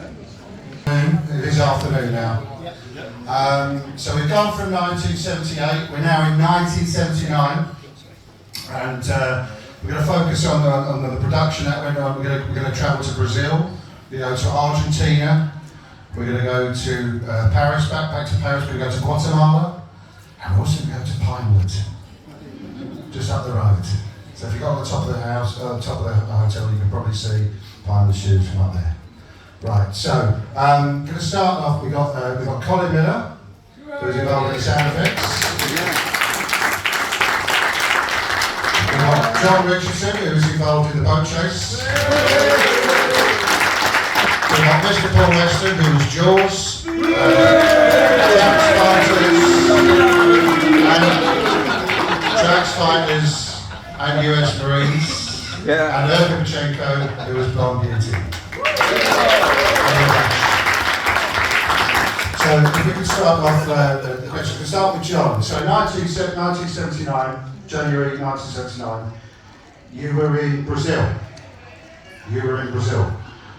It is afternoon now. So we've gone from 1978, we're now in 1979, and we're going to focus on the production that went on. We're going to travel to Brazil, we go to Argentina, we're going to go to Paris, back to Paris, we're going to go to Guatemala, and we're also going to go to Pinewood, just up the road. So if you got on the top of the house, top of the hotel, you can probably see Pinewood Shoes from up there. Right, so going to start off. We've got Colin Miller, who's involved in the sound effects. We've got John Richardson, who's involved in the boat chase. We've got Mr. Paul Weston, who's Jaws, Tracks Fighters and US Marines, and Irvin Pachenko, who was Blonde Beauty. So if we can start off the question, we can start with John. So 1979, January 1979, you were in Brazil.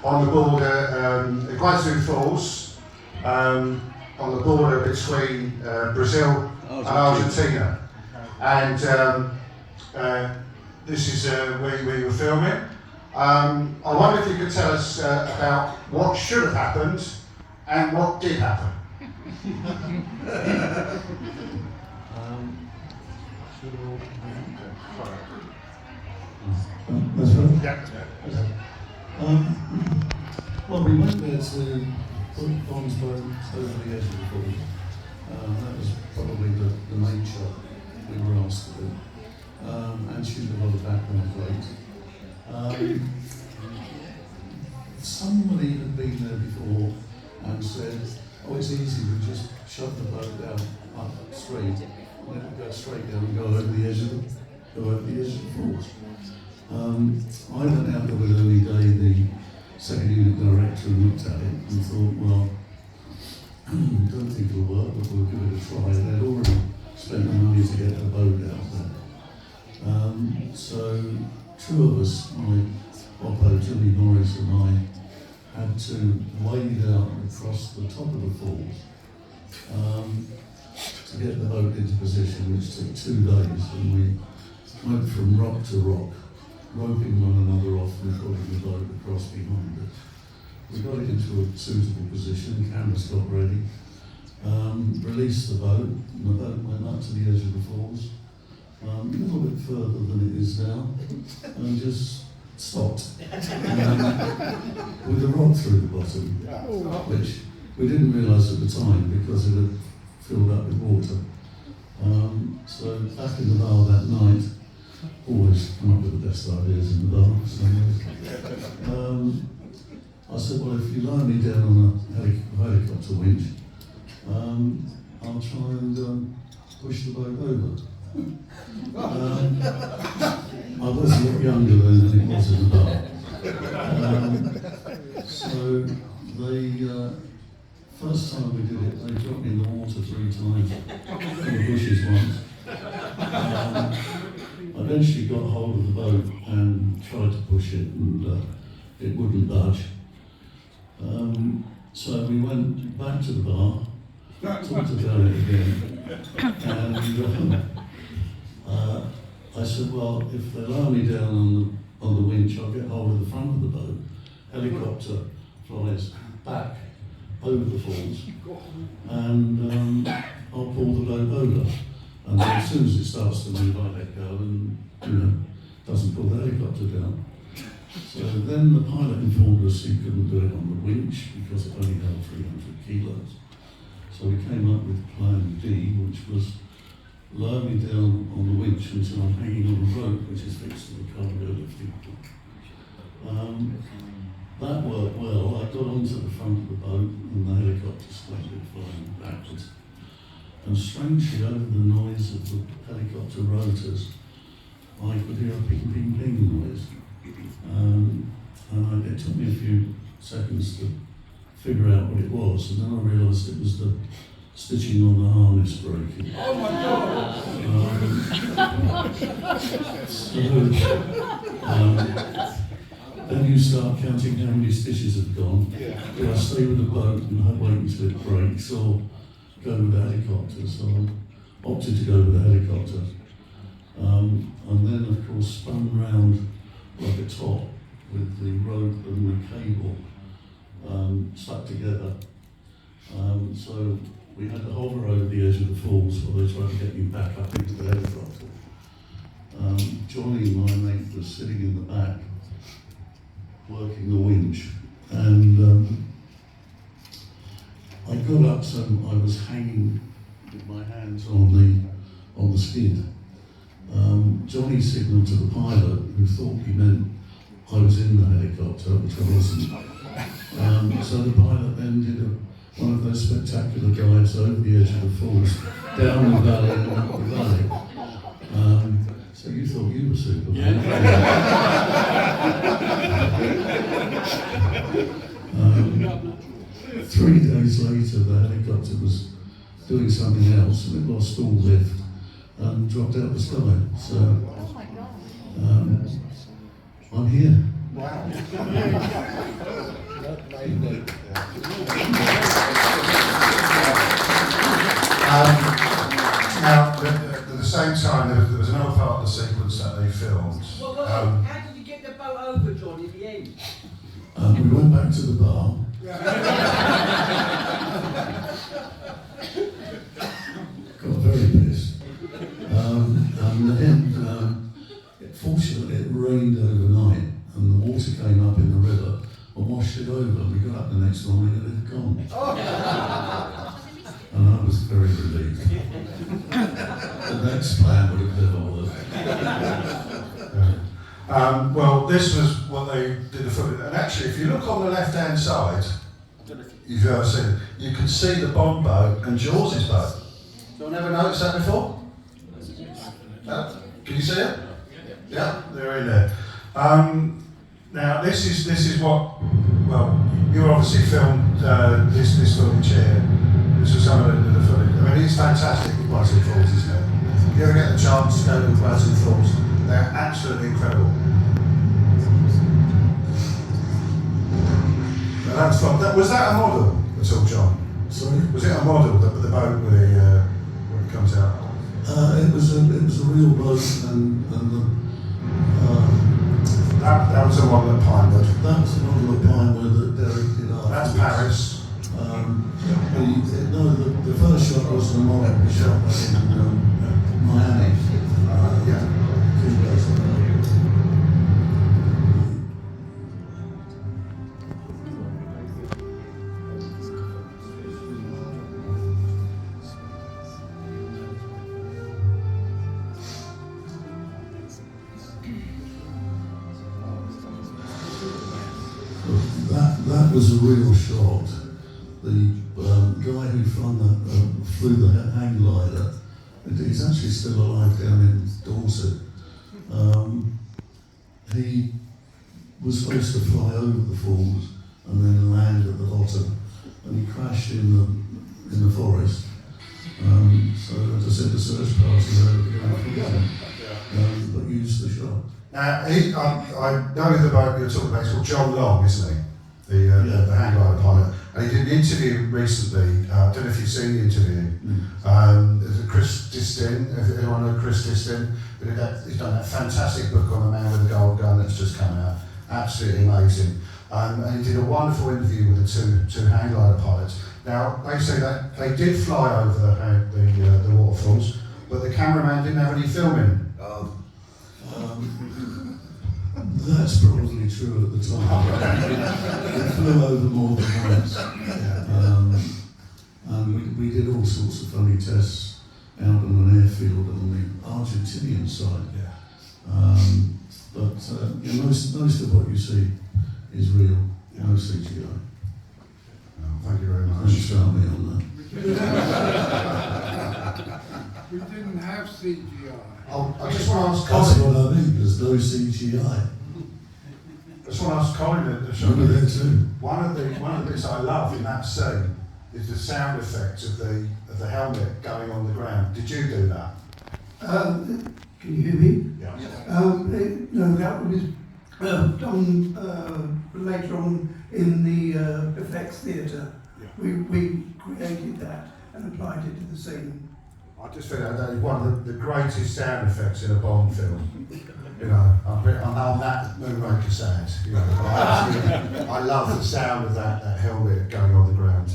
On the border at Guatemala Falls, on the border between Brazil and Argentina. And this is where you were filming. I wonder if you could tell us about what should have happened and what did happen. That's right. Yeah. Well, we went there to put Bond's boat over the edge of the pool. That was probably the main shot we were asked to do. And shoot a lot of background footage. Somebody had been there before and said, oh, it's easy, we just shove the boat down up straight, and then we go straight down and go over the edge of the falls. I went out there with early day, the second unit director, and looked at it and thought, well, don't think it'll work, but we'll give it a try. They'd already spent the money to get the boat out there. So two of us, my oppo, Jimmy Norris and I, had to wade out across the top of the falls to get the boat into position, which took 2 days, and we went from rock to rock, roping one another off and pulling the boat across behind it. We got it into a suitable position, cameras got ready, released the boat, and the boat went up to the edge of the falls. A little bit further than it is now, and just stopped with a rock through the bottom, which we didn't realise at the time because it had filled up with water. So back in the bar that night, always come up with the best ideas in the bar. So, I said, well, if you lower me down on a helicopter winch, I'll try and push the boat over. I was a lot younger then than it was in the bar. So they, first time we did it, they dropped me in the water 3 times, in the bushes once. I eventually got hold of the boat and tried to push it, and it wouldn't budge. So we went back to the bar, talked about it again, and I said, well, if they lower me down on the winch, I'll get hold of the front of the boat. Helicopter flies back over the falls, and I'll pull the boat over. And then as soon as it starts to move, I let go and, doesn't pull the helicopter down. So then the pilot informed us he couldn't do it on the winch because it only held 300 kilos. So we came up with plan D, which was lower me down on the winch until I'm hanging on a rope which is fixed to the cargo lifting. That worked well. I got onto the front of the boat and the helicopter started flying backwards. And strangely, over the noise of the helicopter rotors, I could hear a ping, ping, ping noise. And it took me a few seconds to figure out what it was, and then I realised it was the stitching on the harness breaking. Oh my God! Then you start counting how many stitches have gone. Do I stay with the boat and wait until it breaks, or go with the helicopter? So I opted to go with the helicopter. And then, of course, spun round like a top with the rope and the cable stuck together. So we had to hover over the edge of the falls while they tried to get me back up into the helicopter. Johnny, my mate, was sitting in the back working the winch, and I got up, so I was hanging with my hands on the skid. Johnny signalled to the pilot, who thought he meant I was in the helicopter, which I wasn't. So the pilot then did one of those spectacular dives over the edge of the falls, down the valley and up the valley. So you thought you were Superman? Yeah. 3 days later, the helicopter was doing something else, and it lost all lift and dropped out of the sky. So, I'm here. Wow. Now, at the same time, there was another part of the sequence that they filmed. How did you get the boat over, John, at the end? We went back to the bar. Got very pissed. And then, fortunately, it rained overnight, and the water came up in the river and washed it over. And we got up the next morning and it had gone. And I was very relieved. The next plan would have never worked. Well, this was what they did the footage. And actually, if you look on the left-hand side, if you've ever seen it, you can see the Bond boat and Jaws' boat. You've never noticed that before? No? Can you see it? Yeah, they're in there. Now, this is what, well, you obviously filmed this footage here. This was some of the footage. I mean, it's fantastic with Buzzing Falls, isn't it? If you ever get the chance to go to Buzzing Falls, they're absolutely incredible. Now, that's fun. Was that a model at all, John? Sorry? Was it a model, the boat with the, when it comes out? It was a real boat, and that was a model at Pinewood. that was a model of Pinewood that Derek did after. That's Paris. The first shot was the model we shot in Miami. Yeah. That was a real shot. The guy who flew the hang glider, he's actually still alive down in Dorset. He was supposed to fly over the falls and then land at the bottom, and he crashed in the forest. So as I said, the search party but used the shot. Now, I know the boat you're talking about, it's called John Long, isn't he? The hang glider pilot. And he did an interview recently, I don't know if you've seen the interview. There's a Chris Distin, if anyone know Chris Distin, he's done that fantastic book on the man with the gold gun that's just come out. Absolutely amazing. And he did a wonderful interview with the two hang glider pilots. Now, they say that they did fly over the waterfalls, but the cameraman didn't have any filming. That's probably true at the time. It flew over more than once. And we did all sorts of funny tests out on an airfield on the Argentinian side. But most of what you see is real, no CGI. Thank you very much. Don't start me on We didn't have CGI. I just want to ask that. That's Colin. what I mean, there's no CGI. I just want to ask Colin at the show. Over there too. One of the bits I love in that scene is the sound effect of the helmet going on the ground. Did you do that? Can you hear me? Yeah. No, that was done later on in the effects theatre. We created that and applied it to the scene. I just think that is one of the greatest sound effects in a Bond film. You know, I'm on that Moonraker sound. You know, I love the sound of that helmet going on the ground.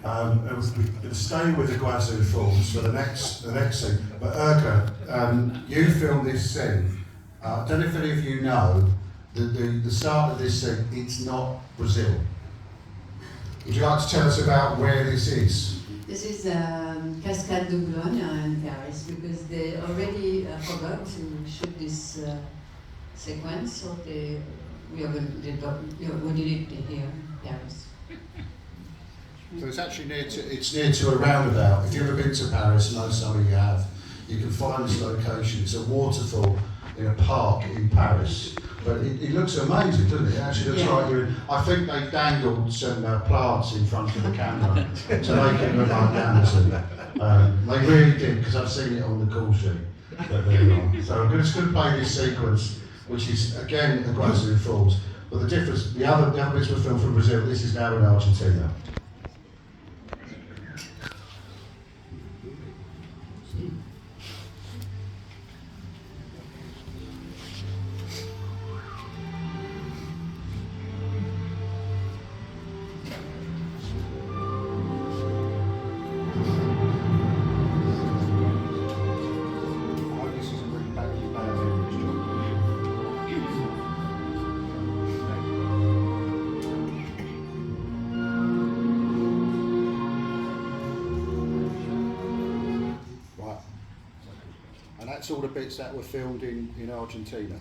We'll stay with the Guazhou Falls for the next scene. But Urka, you filmed this scene. I don't know if any of you know the start of this scene. It's not Brazil. Would you like to tell us about where this is? This is Cascade de Boulogne in Paris because they already forgot to shoot this sequence, so we did it here in Paris. So it's actually near to a roundabout. If you've ever been to Paris, and I know some of you have, you can find this location. It's a waterfall in a park in Paris. But it looks amazing, doesn't it? It actually looks like you're in, I think they dangled some plants in front of the camera to make it look like Amazon. They really did, because I've seen it on the call sheet. But there you are. So I'm just going to play this sequence, which is again a Guazhou Falls. But the difference, the other bits were filmed from Brazil, this is now in Argentina. That's all the bits that were filmed in Argentina.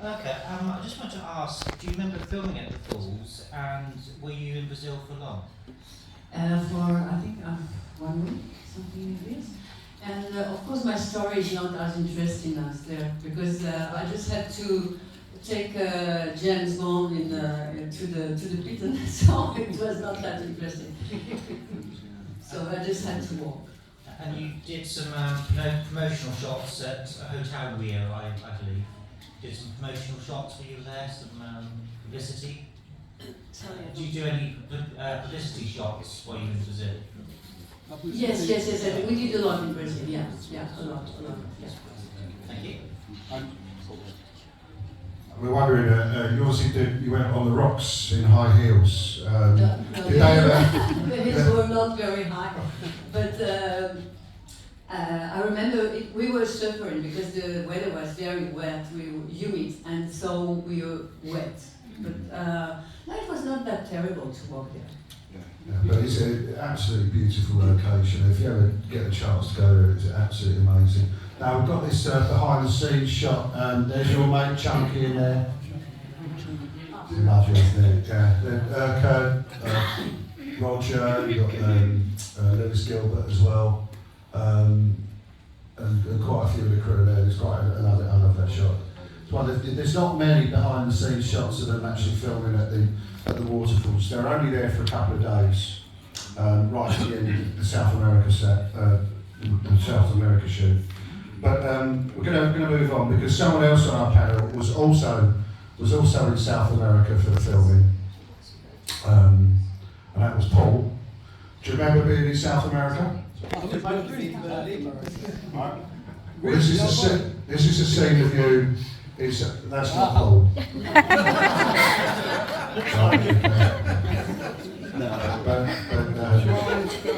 Okay, I just want to ask, do you remember filming at the Falls, and were you in Brazil for long? For, I think, 1 week, something like this. And of course my story is not as interesting as there, because I just had to take James Bond to the pit, and so it was not that interesting. So I just had to walk. And you did some promotional shots at Hotel Rio, I believe. Did some promotional shots when you were there, some publicity. Sorry, Did you do any publicity shots while you were in Brazil? Yes. We did a lot in Brazil. Yeah, a lot. Yeah. Thank you. We're wondering, you obviously you went on the rocks in high heels. No, did they ever? the hills were not very high, but I remember we were suffering because the weather was very wet, we were humid, and so we were wet. But no, it was not that terrible to walk there. Yeah, but it's an absolutely beautiful location. If you ever get a chance to go there, it's absolutely amazing. Now we've got this behind the scenes shot, and there's your mate Chunky in there. Lovely, isn't it? Yeah. Then Urko, Roger, you've got Lewis Gilbert as well, and quite a few of the crew there. There's quite I love that shot. It's one of there's not many behind the scenes shots of them actually filming at the waterfalls. They're only there for a couple of days, right at the end of the South America set, the South America shoot. But we're going to move on because someone else on our panel was also in South America for the filming, and that was Paul. Do you remember being in South America? Right. Well, this is a scene of you. That's not Paul.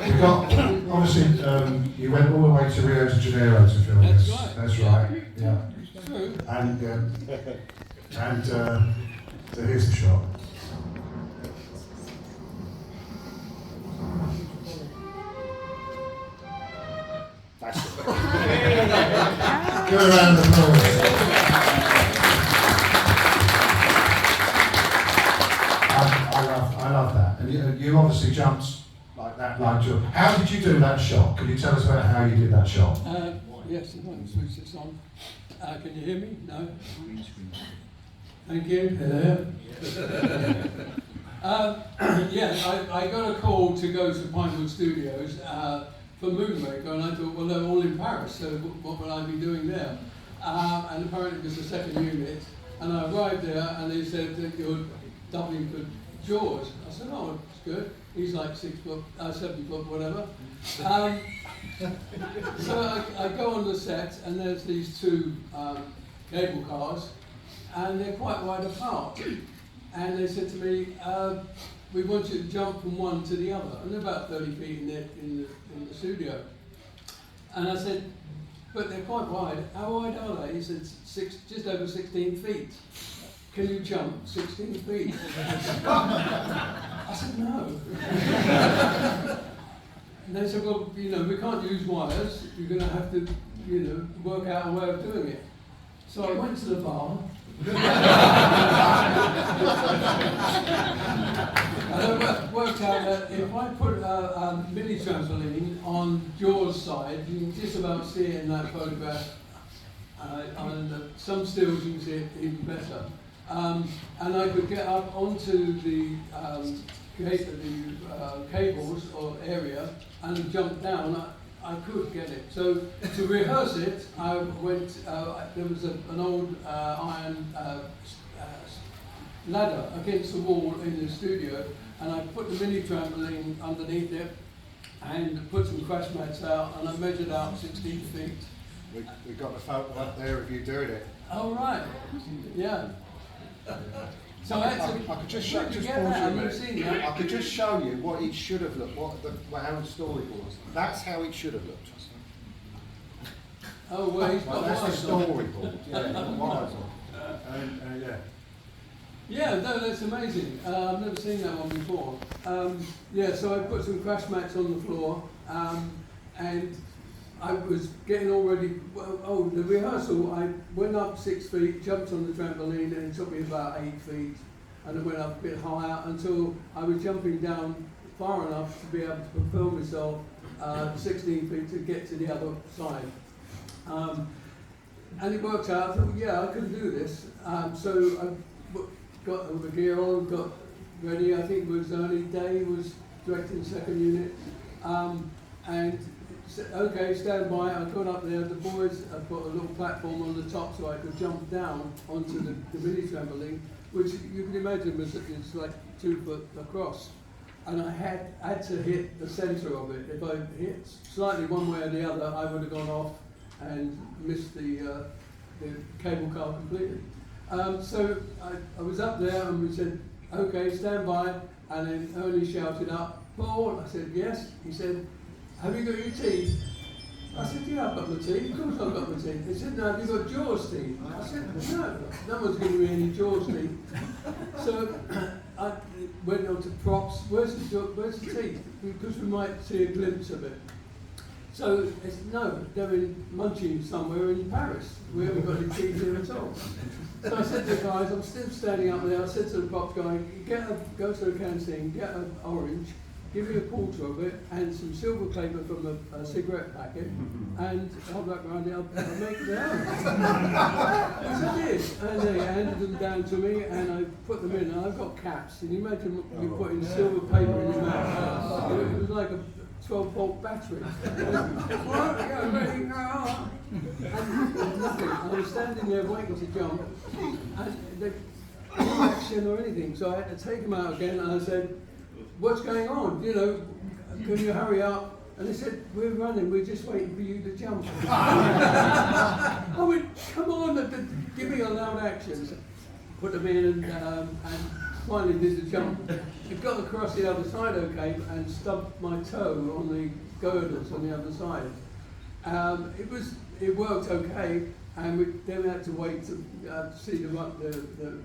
You got obviously you went all the way to Rio de Janeiro to film this. That's right. Yeah. And so here's the shot. That's it. Give a round of applause. I love that. And you obviously jumped like that, like your. How did you do that shot? Could you tell us about how you did that shot? Yes, if I can switch this on. Can you hear me? No? Thank you. Hello. I got a call to go to Pinewood Studios for Moonraker, and I thought, well, they're all in Paris, so what will I be doing there? And apparently it was the second unit, and I arrived there, and they said that you're doubling for George. I said, oh, it's good. He's like 7 foot, whatever. So I go on the set, and there's these two cable cars, and they're quite wide apart. And they said to me, we want you to jump from one to the other. And they're about 30 feet in the studio. And I said, but they're quite wide. How wide are they? He said, just over 16 feet. Can you jump 16 feet? I said, no. And they said, well, you know, we can't use wires. You're going to have to, you know, work out a way of doing it. So I went to the bar. And I worked out that if I put a mini trampoline on Jaws' side, you can just about see it in that photograph. On some stills you can see it even better. And I could get up onto the cables or area and jump down. I could get it. So to rehearse it, I went. There was an old iron ladder against the wall in the studio, and I put the mini trampoline underneath it and put some crash mats out, and I measured out 16 feet. We got the photo up there of you doing it. Oh right, yeah. So I could just show you just get pause that? you a Have you minute. seen that? I could just show you what it should have looked, how the story was. That's how it should have looked. Oh well, he's got That's the wires on. storyboard. Yeah, the wires on. Yeah. Yeah, no, that's amazing. I've never seen that one before. Yeah, so I put some crash mats on the floor, and I was getting all ready. Oh, the rehearsal, I went up 6 feet, jumped on the trampoline, and it took me about 8 feet, and I went up a bit higher until I was jumping down far enough to be able to propel myself 16 feet to get to the other side. And it worked out. I thought, yeah, I can do this. So I got all the gear on, got ready. I think it was only Day was directing the second unit, and said, okay, stand by. I got up there. The boys had put a little platform on the top so I could jump down onto the mini trampoline, which you can imagine it's like 2 foot across. And I had to hit the centre of it. If I hit slightly one way or the other, I would have gone off and missed the cable car completely. So I was up there, and we said, okay, stand by, and then Ernie shouted up, Paul. I said, yes. He said, have you got your teeth? I said, yeah, I've got my teeth. Of course I've got my teeth. He said, no, have you got Jaws teeth? I said, no one's giving me any Jaws teeth. So I went on to props. Where's the teeth? Because we might see a glimpse of it. So it's, no, they're in Munching somewhere in Paris. We haven't got any teeth here at all. So I said to the guys, I'm still standing up there. I said to the props guy, go to the canteen, get an orange, give me a quarter of it and some silver paper from a cigarette packet, and hold that round it, I'll make it out. Yes, I did. And they handed them down to me, and I put them in, and I've got caps. And you imagine you putting silver paper in your mouth. It was like a 12-volt battery. And nothing. I was standing there waiting to jump, and they no action or anything. So I had to take them out again, and I said, what's going on? You know, can you hurry up? And they said, we're running, we're just waiting for you to jump. I went, come on, give me a loud action. So put them in, and finally did the jump. I got across the other side okay, and stubbed my toe on the girders on the other side. It worked okay, and we then had to wait to see the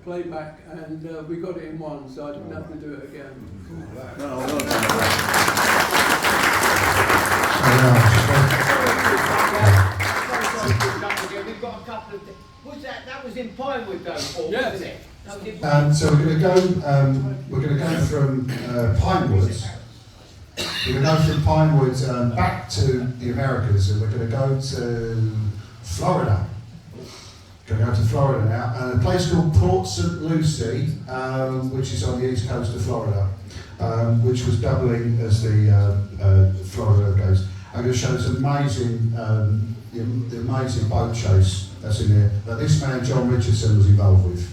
playback, and we got it in one, so I didn't have to do it again. We've got a couple of. That was in Pinewood though, Paul, Yes. wasn't it? So we're going to go from Pinewoods. We're going to go from Pinewoods back to the Americas, and we're going to go to Florida. Going to go to Florida now, and a place called Port St. Lucie, which is on the east coast of Florida, which was doubling as the Florida goes. I'm going to show this amazing, the amazing boat chase that's in there that this man John Richardson was involved with.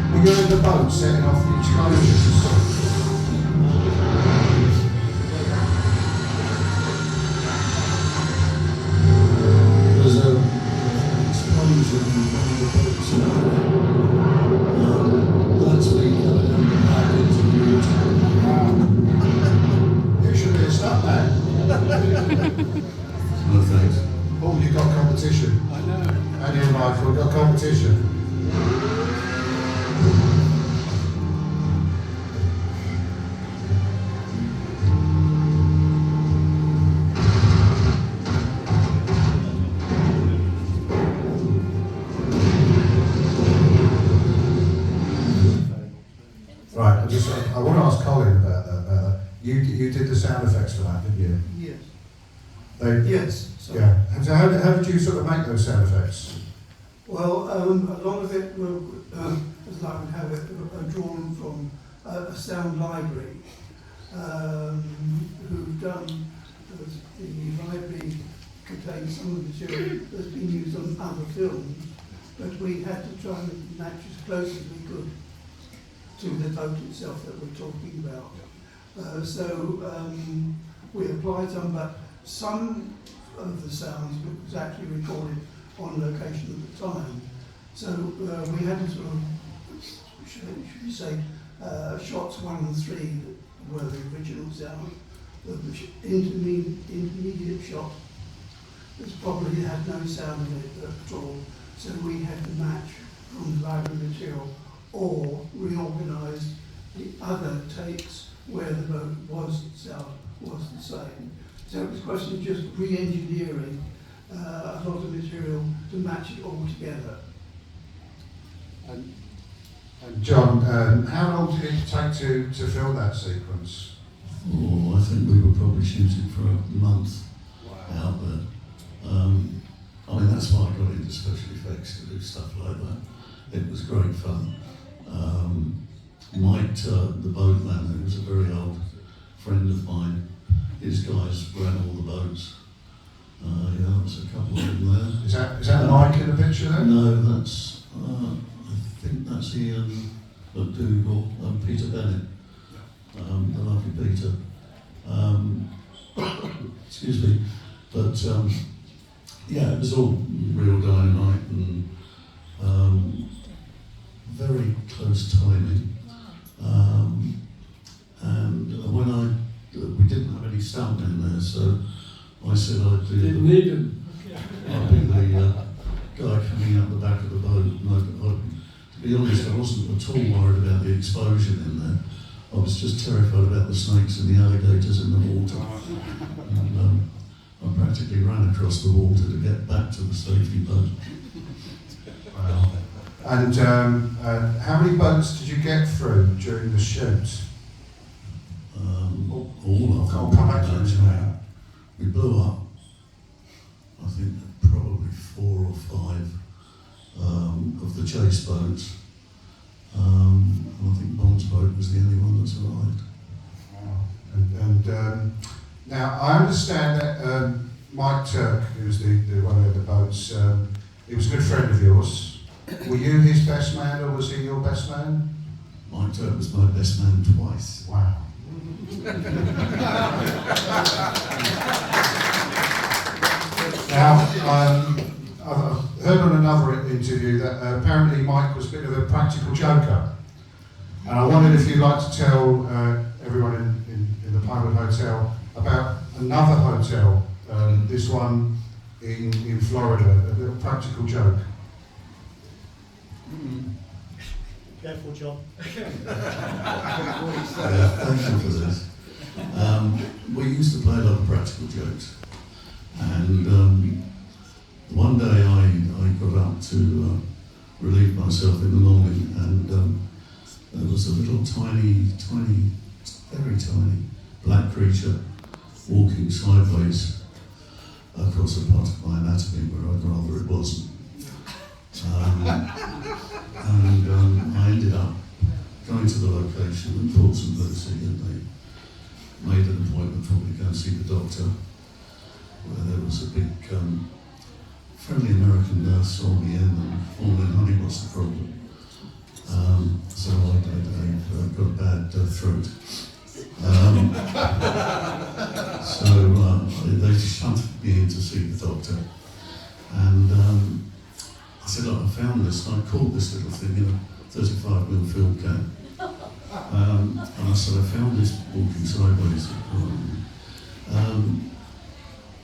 Were you in the boat setting off the explosions? There's an explosion in one of the boats. That's been coming under back into the water. You should have stopped that. No thanks. Oh, you've got competition. I know. And you, Michael, you've got competition. Right, I want to ask Colin about that. You did the sound effects for that, didn't you? Yes. They, Yes. Sorry. yeah. And so how did you sort of make those sound effects? Well, a lot of it, as I would have it, drawn from a sound library, who've done the library contains some of the material that's been used on other films, but we had to try and match as close as we could to the boat itself that we're talking about. We applied some, but some of the sounds was actually recorded on location at the time. So we had to sort of, should we say, shots 1 and 3 that were the original sound. The intermediate shot was probably had no sound in it at all. So we had to match from the library material or reorganise the other takes where the boat sound was the same. So it was a question of just re-engineering a lot of material to match it all together. And John, how long did it take to film that sequence? Oh, I think we were probably shooting for a month out there. I mean, that's why I got into special effects, to do stuff like that. It was great fun. Mike, the boatman, who was a very old friend of mine, his guys ran all the boats. Yeah, there's a couple of them there. Is that Mike in the picture then? No, that's, I think that's Ian McDougall and Peter Bennett, the lovely Peter. Excuse me. But yeah, it was all real dynamite and very close timing. And when we didn't have any stunt in there, so I said I'd do Didn't need them. I'd be the guy coming out the back of the boat. And to be honest, I wasn't at all worried about the explosion in there. I was just terrified about the snakes and the alligators in the water. And I practically ran across the water to get back to the safety boat. Wow. And how many boats did you get through during the shoot? All of them. I'll come back to it now. We blew up, I think, probably 4 or 5 of the chase boats. And I think Bond's boat was the only one that survived. And now I understand that Mike Turk, who's the one who had the boats, he was a good friend of yours. Were you his best man or was he your best man? Mike Turk was my best man twice. Wow. Now, I've heard on another interview that apparently Mike was a bit of a practical joker. And I wondered if you'd like to tell everyone in the Pinewood Hotel about another hotel, this one in Florida, a little practical joke. Careful, John. Thank you for this. We used to play a lot of practical jokes, and One day I got up to relieve myself in the morning, and there was a little tiny, very tiny black creature walking sideways across a part of my anatomy where I'd rather it wasn't. I ended up going to the location and called St Lucy, and they made an appointment for me to go and see the doctor, where there was a big friendly American nurse saw me in and all in, honey, what's the problem? So I got a bad throat. So they shunted me in to see the doctor, and I said, look, I found this, and I caught this little thing in a 35mm film can. And I said, I found this walking sideways.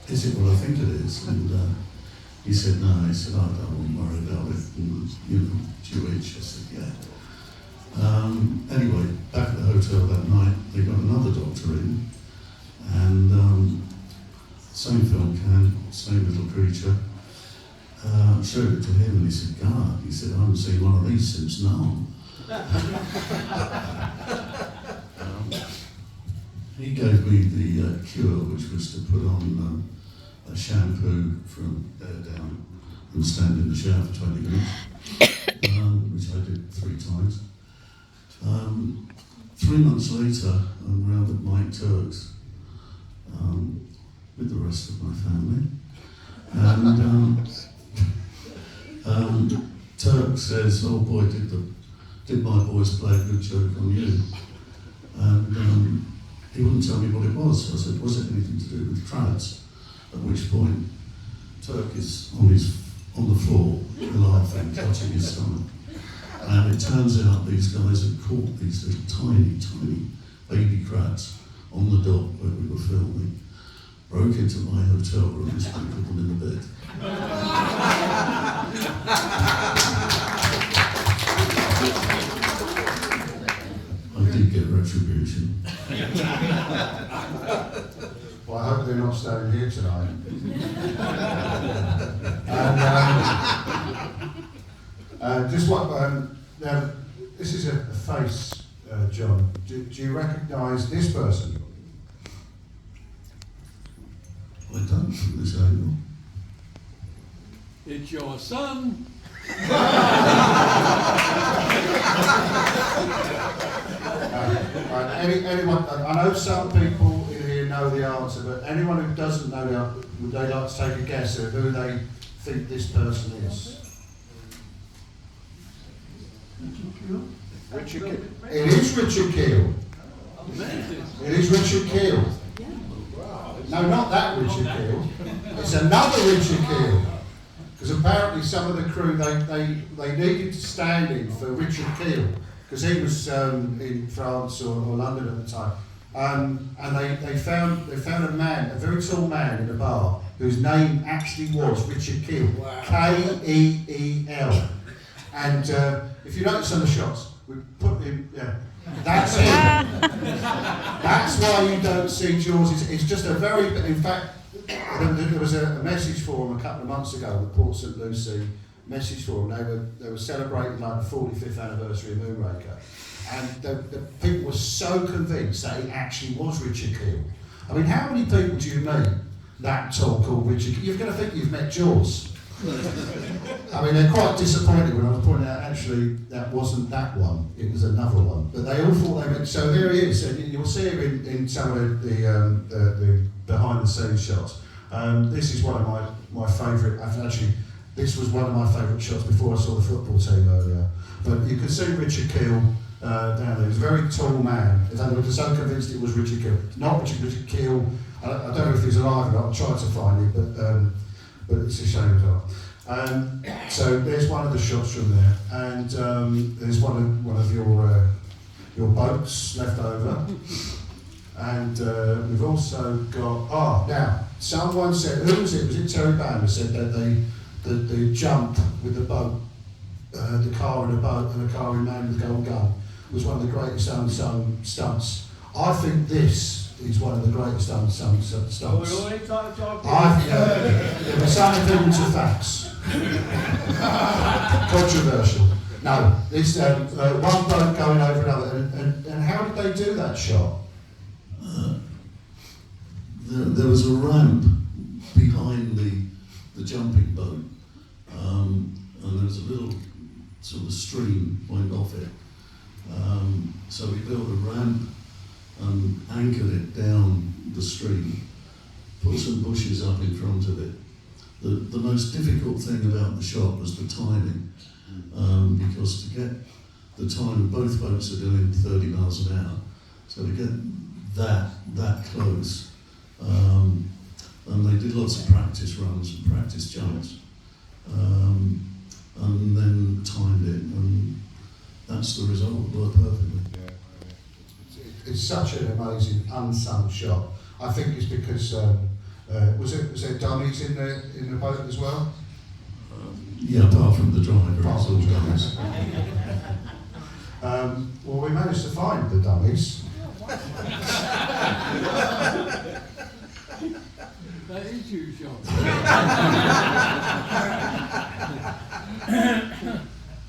Is it what I think it is? And he said, no. He said, I don't worry about it. And, you know, Jewish. I said, yeah. Anyway, back at the hotel that night, they got another doctor in, and same film can, same little creature. Showed it to him, and he said, God, he said, I haven't seen one of these since now. He gave me the cure, which was to put on a shampoo from there down and stand in the shower for 20 minutes, which I did 3 times. 3 months later, I'm round at Mike Turk's with the rest of my family, and Turk says, oh boy, did my boys play a good joke on you? And he wouldn't tell me what it was. I said, was it anything to do with trads? At which point, Turk is on the floor, laughing, touching his stomach. And it turns out these guys had caught these little tiny baby crabs on the dock where we were filming, broke into my hotel room and sprinkled them in the bed. I did get retribution. Well, I hope they're not staying here tonight. And just what, now, this is a face, John. Do you recognise this person? I don't from this angle. It's your son. Anyone, I know some people in here know the answer, but anyone who doesn't know the answer, would they like to take a guess at who they think this person is? Richard Keel. It is Richard Keel. It is Richard Keel. No, not that Richard Keel. It's another Richard Keel. Because apparently some of the crew, they needed stand-in for Richard Keel, because he was in France or London at the time. And they found a man, a very tall man in a bar, whose name actually was Richard Keel. Wow. K-E-E-L. And if you notice on the shots, we put him, yeah, that's him. That's why you don't see Jaws. It's just a very, in fact, there was a message forum a couple of months ago, the Port St Lucie message forum. They were celebrating like the 45th anniversary of Moonraker, and the people were so convinced that it actually was Richard Keel. I mean, how many people do you meet that tall called Richard Keel? You're going to think you've met Jaws. I mean, they're quite disappointed when I was pointing out actually that wasn't that one, it was another one. But they all thought they meant, so there he is, and you'll see him in some of the behind the scenes shots. This is one of my favourite, actually, this was one of my favourite shots before I saw the football team earlier. But you can see Richard Keel down there. He was a very tall man. In fact, they were so convinced it was Richard Keel. Not Richard Keel, I don't know if he's alive or not, I tried to find him, but it's a shame as well. So there's one of the shots from there, and there's one of your boats left over, and we've also got. Now someone said, who was it? Was it Terry Bamber said that the jump with the boat, the car in a boat and a car in man with a gold gun was one of the greatest unsung stunts I think this is one of the greatest unsung stunts. We're already talking. There were some evidence of facts. Controversial. No, it's one boat going over another. And how did they do that shot? There was a ramp behind the jumping boat, and there was a little sort of stream went off it. So we built a ramp and anchored it down the stream, put some bushes up in front of it. The most difficult thing about the shot was the timing, because to get the time, both boats are doing 30 miles an hour, so to get that close, and they did lots of practice runs and practice jumps, and then timed it, and that's the result. It worked perfectly. It's such an amazing unsung shot. I think it's because was there dummies in the boat as well? Yeah, apart from the driver, Apart it's from all the dummies. Well, we managed to find the dummies. That is you, Sean.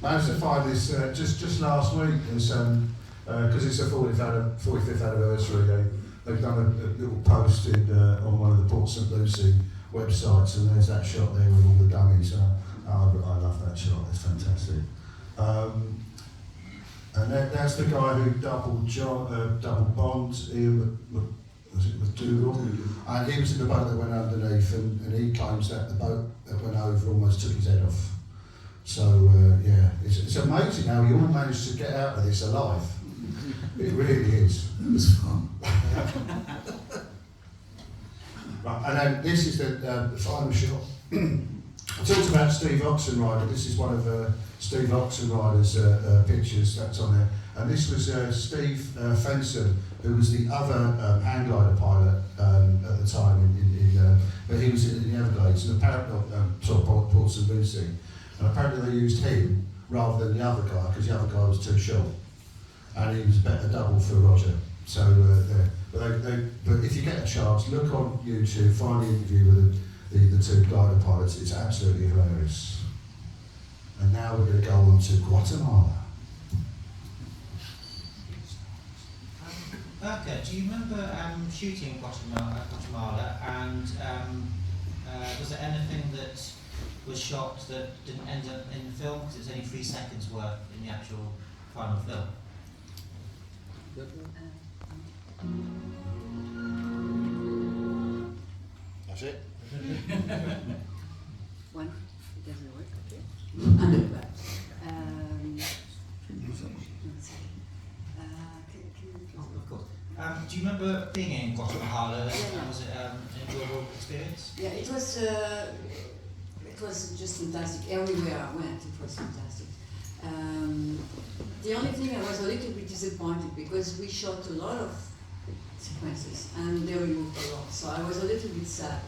Managed to find this just last week. Because it's a 45th anniversary. They've done a little post on one of the Port St Lucie websites, and there's that shot there with all the dummies. I love that shot. It's fantastic. And that's the guy who double bombed Ian McDougall. And he was in the boat that went underneath, and he claims that the boat that went over almost took his head off. So yeah, it's amazing how you all managed to get out of this alive. It really is. It was fun. Right, and then this is the final shot. I talked about Steve Oxenrider. This is one of Steve Oxenrider's pictures that's on there. And this was Steve Fenson, who was the other hang glider pilot at the time, but he was in the Everglades, and apparently, Port St Lucie. And apparently they used him rather than the other guy, because the other guy was too short. And he was a better double for Roger. So, but if you get a chance, look on YouTube, find the interview with the two glider pilots. It's absolutely hilarious. And now we're going to go on to Guatemala. Burka, do you remember shooting Guatemala, and was there anything that was shot that didn't end up in the film because it was only 3 seconds worth in the actual final film? That's it. One, it doesn't work, okay. Underwear. Of course. Do you remember being in Guatemala? And was it an enjoyable experience? Yeah, it was just fantastic. Everywhere I went, it was fantastic. The only thing I was a little bit disappointed because we shot a lot of sequences and they removed a lot, so I was a little bit sad.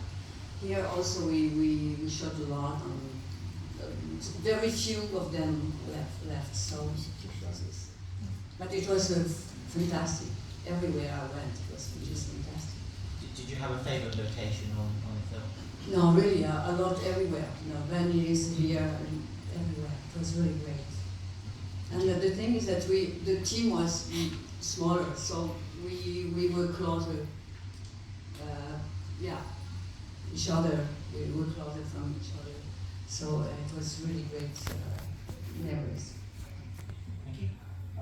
Here also we shot a lot and very few of them left. So, but it was fantastic. Everywhere I went, it was just fantastic. Did you have a favourite location on the film? No, really, a lot everywhere. Venice, here, and everywhere. It was really great. And the thing is that the team was smaller, so we were closer. Each other. We were closer from each other. So it was really great memories. Thank you.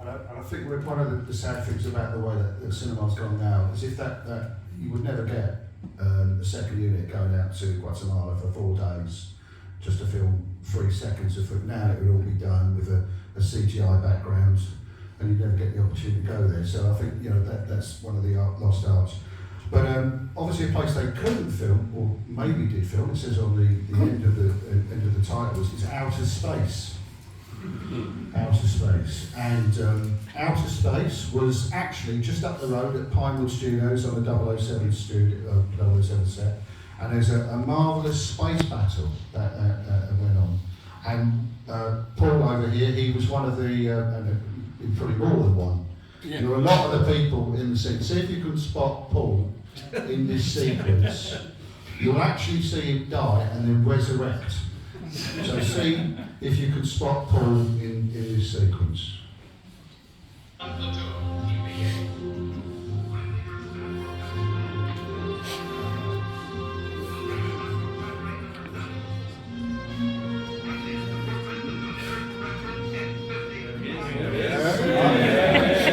And I think one of the sad things about the way that the cinema's gone now is if that you would never get a second unit going out to Guatemala for 4 days just to film 3 seconds of footage. Now it would all be done with a CGI background, and you'd never get the opportunity to go there. So I think that's one of the lost arts. But obviously a place they couldn't film, or maybe did film, it says on the end of the titles, is Outer Space. Outer Space. And Outer Space was actually just up the road at Pinewood Studios on the 007 set. And there's a marvellous space battle that went on. And Paul over here, he was one of the, probably more than one, Yeah. There are a lot of the people in the scene. See if you can spot Paul in this sequence. You'll actually see him die and then resurrect. So see if you can spot Paul in this sequence.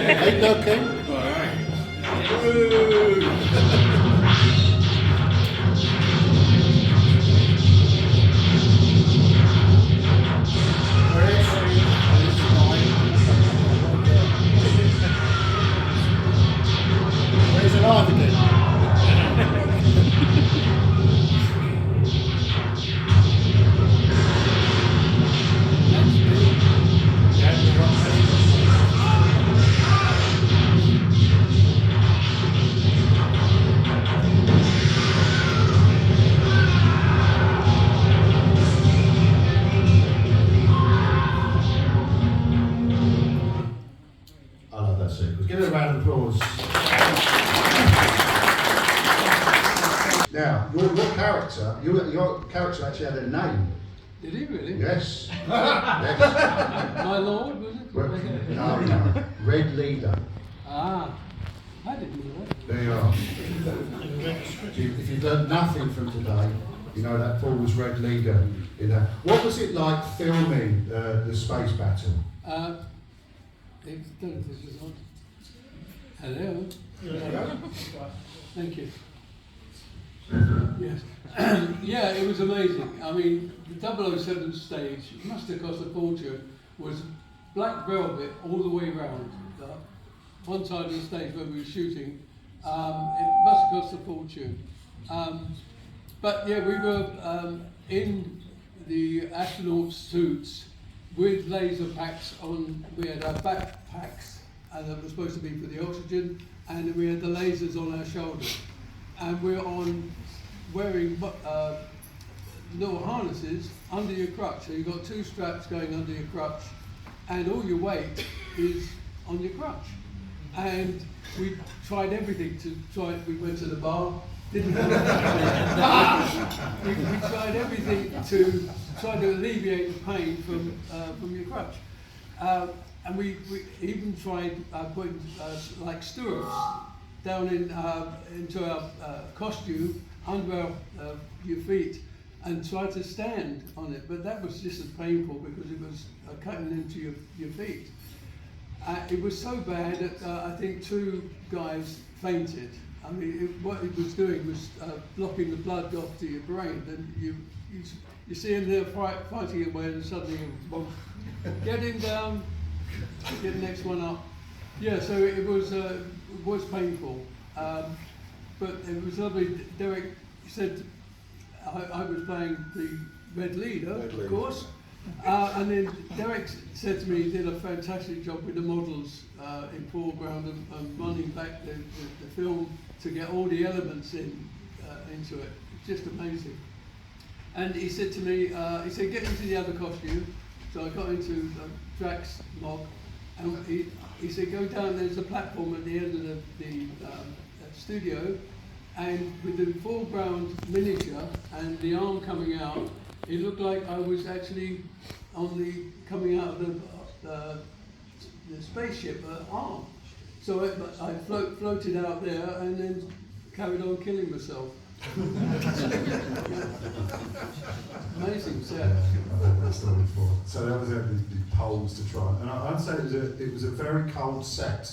Hey, looking. Where's an arm again? I love that sequence. Give it a round of applause. Now, your character actually had a name. Did he really? Yes. Yes. My lord, was it? No. Red Leader. Ah, I didn't know that. There you are. If you've learned nothing from today, you know that Paul was Red Leader in that. What was it like filming the space battle? Don't know if this is on. Hello. Thank you. Yes. Yeah, it was amazing. I mean, the 007 stage must have cost a fortune. Was black velvet all the way round. One side of the stage where we were shooting, it must have cost a fortune. But yeah, we were in the astronaut suits with laser packs on. We had our backpacks, and that was supposed to be for the oxygen, and we had the lasers on our shoulders. And we're wearing little harnesses under your crutch. So you've got two straps going under your crutch, and all your weight is on your crutch. And we tried everything to try. We went to the bar, didn't have we tried everything to try to alleviate the pain from your crutch. And we even tried putting like stirrups down into our costume under your feet and try to stand on it, but that was just as painful because it was cutting into your feet. It was so bad that I think two guys fainted. I mean, what it was doing was blocking the blood off to your brain, and you see him there fighting away, and suddenly, boom, get him down, get the next one up. Yeah, so it was painful, but it was lovely. Derek said I was playing the Red Leader, of course, and then Derek said to me he did a fantastic job with the models in foreground and running back the film to get all the elements into it. It's just amazing. And he said to me, he said, get into the other costume. So I got into Drax Mog, and he said, go down, there's a platform at the end of the studio, and with the foreground miniature and the arm coming out, it looked like I was actually coming out of the spaceship arm. So I floated out there and then carried on killing myself. Amazing set. That's the one before. So that was the poles to try, and I'd say it was a very cold set.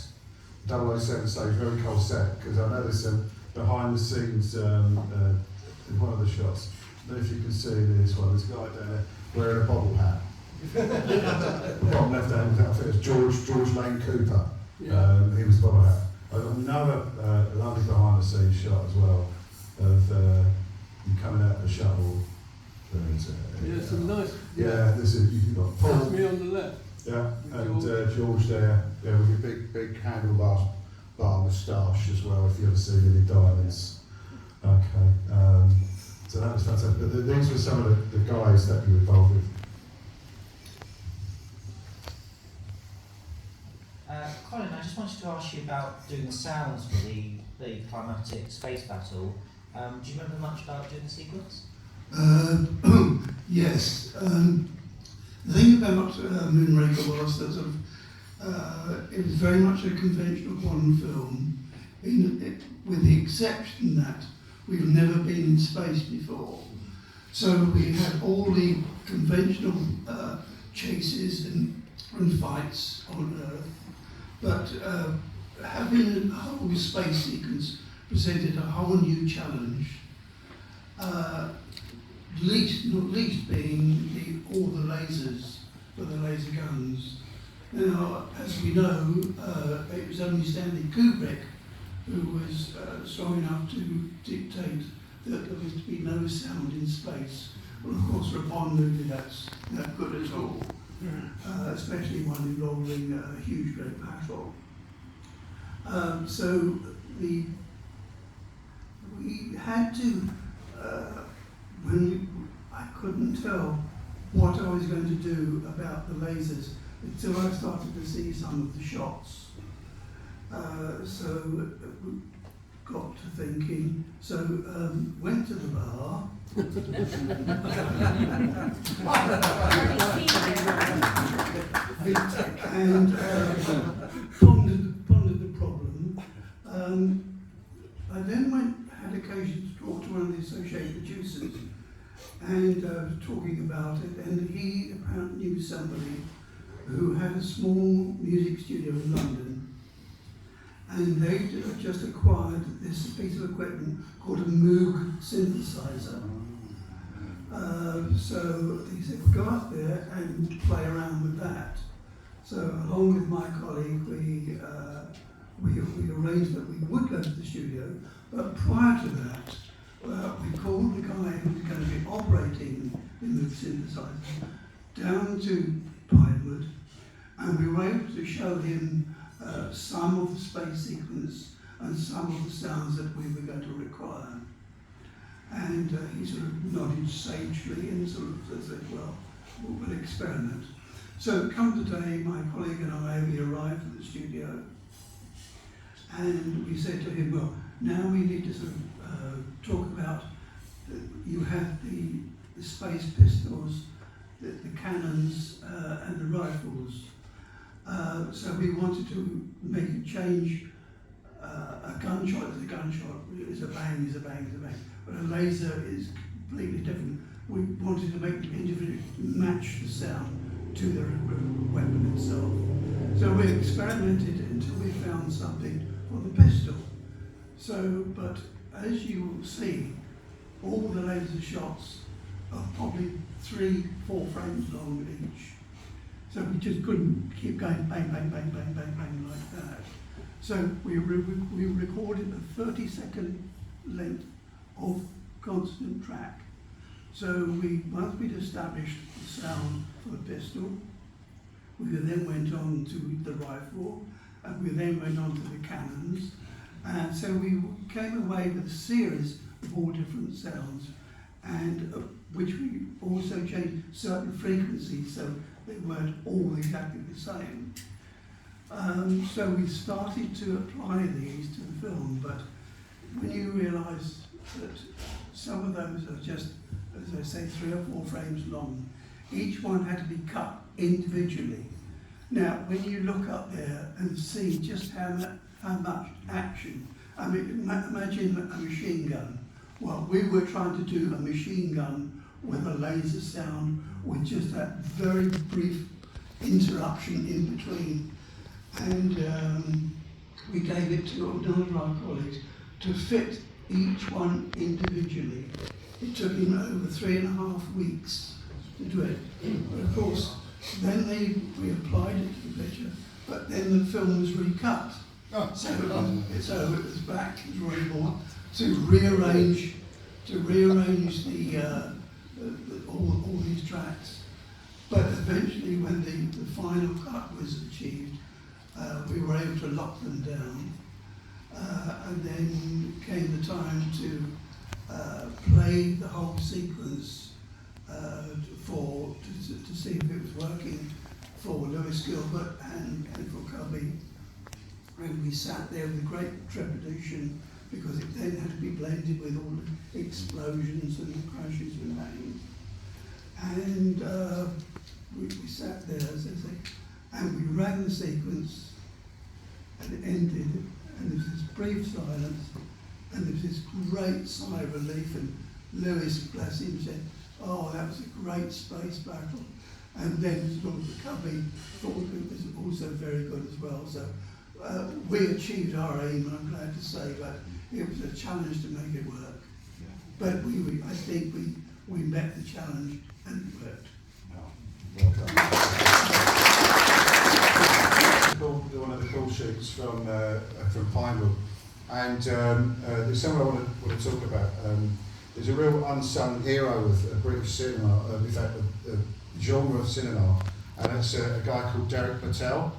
007 stage, very cold set, because I noticed behind the scenes in one of the shots. I don't know if you can see this one. There's a guy down there wearing a bobble hat. Bottom left hand outfit is George Lane Cooper. Yeah. He was bobble hat. I've got another lovely behind the scenes shot as well of you coming out of the shuttle. Yeah, some nice. Yeah, this is you've got Paul. That's me on the left. Yeah, and George there, yeah, with your big handlebar moustache as well. If you ever see any diamonds. Okay, so that was fantastic. But these were some of the guys that you were involved with. Colin, I just wanted to ask you about doing the sounds for the climatic space battle. Do you remember much about doing the sequence? Yes. The thing about Moonraker was that it was very much a conventional Bond film, with the exception that we've never been in space before. So we had all the conventional chases and fights on Earth, but having a whole space sequence presented a whole new challenge. Not least being all the lasers for the laser guns. Now, as we know, it was only Stanley Kubrick who was strong enough to dictate that there was to be no sound in space. Well, of course, for a Bond movie, that's not good at all, especially one involving a huge, great battle. So we had to, I couldn't tell what I was going to do about the lasers until I started to see some of the shots. So got to thinking, so went to the bar. And pondered the problem. I then had occasion to talk to one of the associate producers and talking about it, and he apparently knew somebody who had a small music studio in London, and they just acquired this piece of equipment called a Moog synthesizer. So he said, well, go up there and play around with that. So along with my colleague, we arranged that we would go to the studio, but prior to that, we called the guy who was going to be operating the Moog synthesizer down to Pinewood, and we were able to show him some of the space sequence and some of the sounds that we were going to require. And he sort of nodded sagely and sort of said, well, we'll experiment. So come today, my colleague and I, we arrived at the studio, and we said to him, well, now we need to sort of talk about, you have the space pistols, the cannons, and the rifles. So we wanted to make a change. A gunshot is a gunshot, is a bang, is a bang, is a bang. But a laser is completely different. We wanted to make the individual match the sound to the weapon itself. So we experimented until we found something for the pistol. So, but as you will see, all the laser shots are probably 3-4 frames long each. So we just couldn't keep going bang, bang, bang, bang, bang, bang like that. So we recorded a 30-second length of constant track. So once we'd established the sound for the pistol, we then went on to the rifle, and we then went on to the cannons. And so we came away with a series of all different sounds, and which we also changed certain frequencies so they weren't all exactly the same. So we started to apply these to the film, but when you realise that some of those are just, as I say, 3 or 4 frames long, each one had to be cut individually. Now, when you look up there and see just how much action, I mean, imagine a machine gun. Well, we were trying to do a machine gun with a laser sound with just that very brief interruption in between. And we gave it to another of our colleagues to fit each one individually. It took him over 3.5 weeks to do it. But of course, then we applied it to the picture, but then the film was recut. So it was back to the drawing board to rearrange all these tracks. But eventually, when the final cut was achieved, we were able to lock them down, and then came the time to play the whole sequence to see if it was working for Lewis Gilbert and for Cubby. and we sat there with great trepidation because it then had to be blended with all the explosions and the crashes and things. And we sat there, as I say, and we ran the sequence, and it ended, and there was this brief silence, and there was this great sigh of relief, and Lewis, bless him, said, "Oh, that was a great space battle." And then sort of the cubby thought it was also very good as well. So we achieved our aim, I'm glad to say, but it was a challenge to make it work. But I think we met the challenge and it worked. Well done. One of the call sheets from Pinewood, and there's someone I want to talk about. There's a real unsung hero of British cinema, in fact, the genre of cinema, and it's a guy called Derek Patel.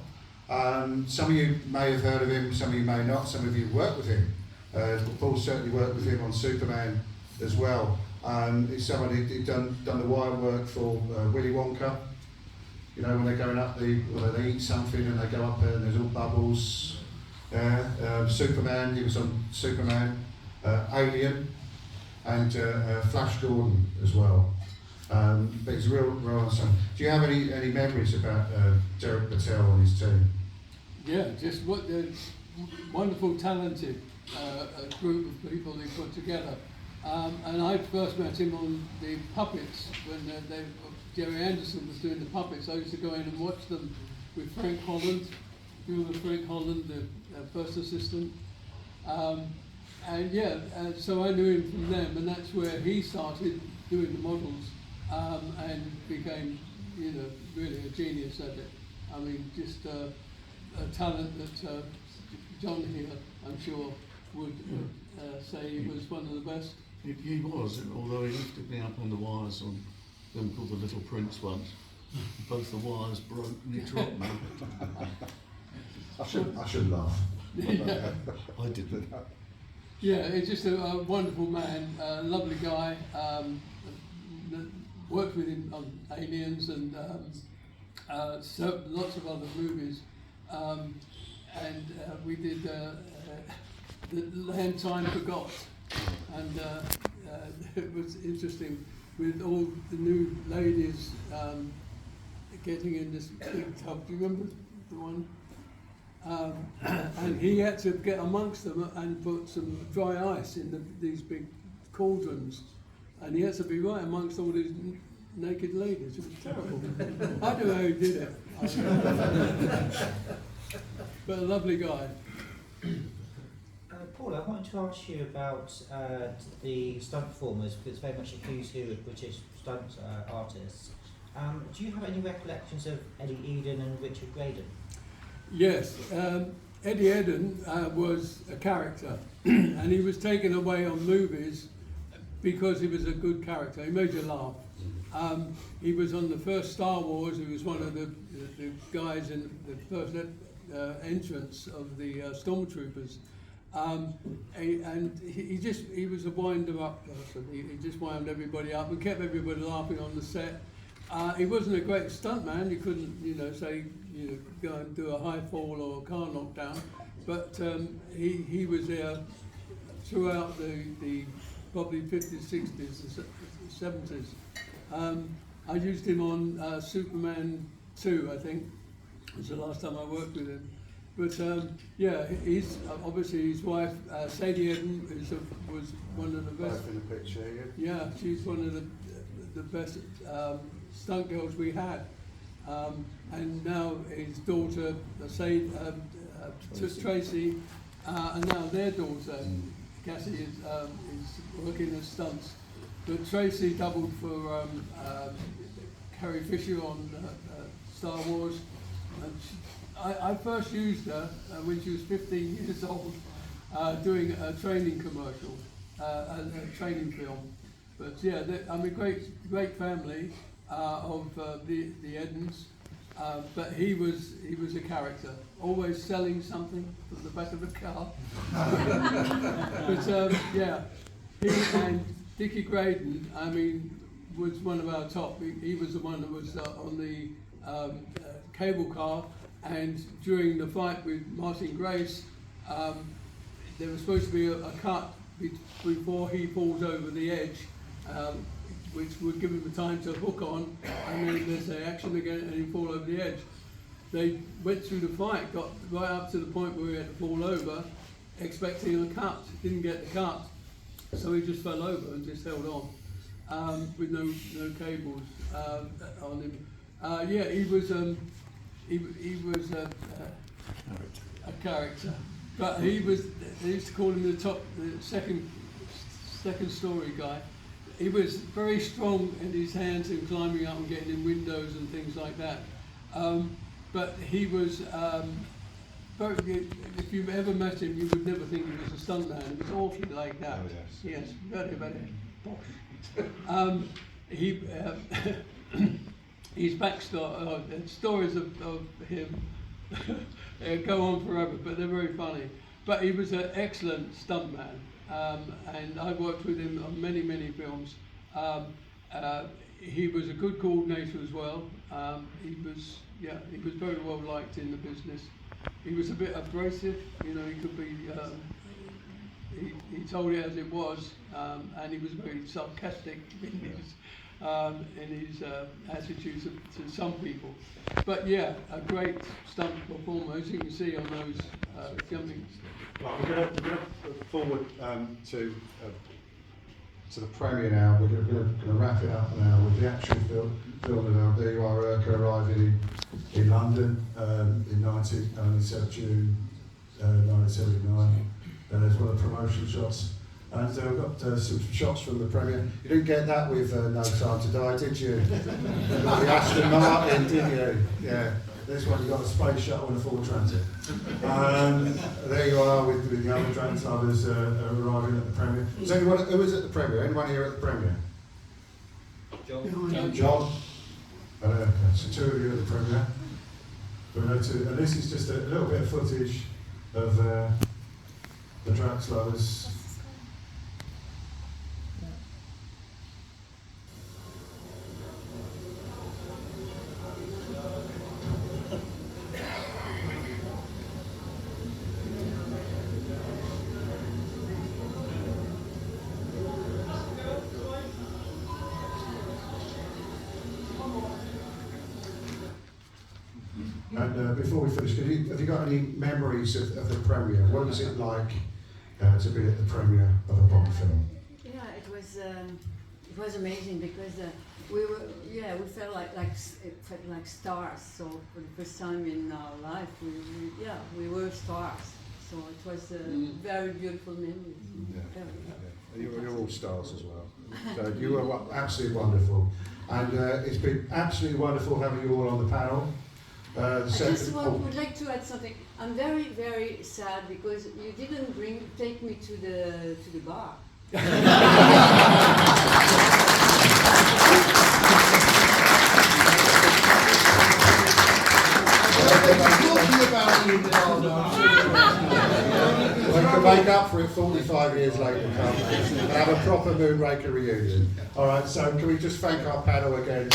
Some of you may have heard of him, some of you may not, some of you worked with him. Paul certainly worked with him on Superman as well. He's someone who'd done the wire work for Willy Wonka. You know, when they're going up they eat something and they go up there and there's all bubbles. Superman, he was on Superman, Alien, and Flash Gordon as well. But he's real unsung. Do you have any memories about Derek Patel and his team? Yeah, just what the wonderful, talented group of people he put together. And I first met him on the puppets when Jerry Anderson was doing the puppets. I used to go in and watch them with Frank Holland. You remember Frank Holland, the first assistant? And yeah, so I knew him from them, and that's where he started doing the models and became, you know, really a genius at it. I mean, just a talent that John here, I'm sure, would say he was one of the best. He was, although he lifted me up on the wires on them called the Little Prince once. Both the wires broke and he dropped me. I should laugh. Yeah. I didn't. Yeah, he's just a wonderful man, lovely guy. Worked with him on Aliens and so lots of other movies. And we did The Land Time Forgot. And it was interesting with all the new ladies getting in this big tub. Do you remember the one? And he had to get amongst them and put some dry ice in these big cauldrons. And he had to be right amongst all these naked ladies. It was terrible. I don't know how he did it. But a lovely guy. Paul, I wanted to ask you about the stunt performers, because it's very much a who's who of British stunt artists. Do you have any recollections of Eddie Eden and Richard Graydon? Yes, Eddie Eden was a character, and he was taken away on movies because he was a good character. He made you laugh. He was on the first Star Wars. He was one of the guys in the first entrance of the Stormtroopers. And he was a wind-up person. He just wound everybody up and kept everybody laughing on the set. He wasn't a great stuntman. He couldn't, go and do a high fall or a car knockdown. But he was there throughout the probably 50s, 60s, 70s. I used him on Superman 2, I think. It was the last time I worked with him. But yeah, he's obviously his wife, Sadie Eden, was one of the best. Both in the picture, yeah, she's one of the best stunt girls we had. And now his daughter, Tracy, and now their daughter, Cassie, is working as stunts. But Tracy doubled for Carrie Fisher on Star Wars. And I first used her when she was 15 years old, doing a training commercial, a training film. But yeah, great family of the Edens. But he was a character, always selling something from the back of the car. But yeah, he and Dickie Graydon, I mean, was one of our top. He was the one that was on the cable car, and during the fight with Martin Grace, there was supposed to be a cut before he falls over the edge, which would give him the time to hook on, and then there's the action again, and he fall over the edge. They went through the fight, got right up to the point where he had to fall over, expecting a cut. Didn't get the cut, so he just fell over and just held on with no cables on him. Yeah, he was a character, but he was. They used to call him the second story guy. He was very strong in his hands and climbing up and getting in windows and things like that. But he was, if you've ever met him, you would never think he was a stuntman. He was awfully like that. Oh, yes. Yes, very posh. His backstory, stories of him go on forever, but they're very funny. But he was an excellent stuntman, and I worked with him on many films. He was a good coordinator as well. He was very well liked in the business. He was a bit abrasive, you know. He could be. He told it as it was, and he was very sarcastic in his attitudes to some people. But yeah, a great stunt performer, as you can see on those jumping. Right, we're going to look forward to the premiere now. We're going to wrap it up now with the actual film that I'll do. Moonraker arriving in London in 1977, June 1979. There's one of the promotion shots. And we've got some shots from the premiere. You didn't get that with No Time to Die, did you? You got the Aston Martin, didn't you? Yeah. This one you got a space shuttle and a Ford Transit. There you are with the other translators arriving at the premiere. Who was at the premiere? Anyone here at the premiere? John. Okay, so two of you at the premiere. And this is just a little bit of footage of the Draxlers. And before we finish, have you got any memories of the premiere? What was it like to be at the premiere of a Bond film? Yeah, it was amazing because we felt like stars. So for the first time in our life, we were stars. So it was a very beautiful memory. You're all stars as well. So you were absolutely wonderful, and it's been absolutely wonderful having you all on the panel. I just would like to add something. I'm very, very sad because you didn't take me to the bar. We're going to make up for it 45 years later and have a proper Moonraker reunion. All right, so can we just thank our panel again?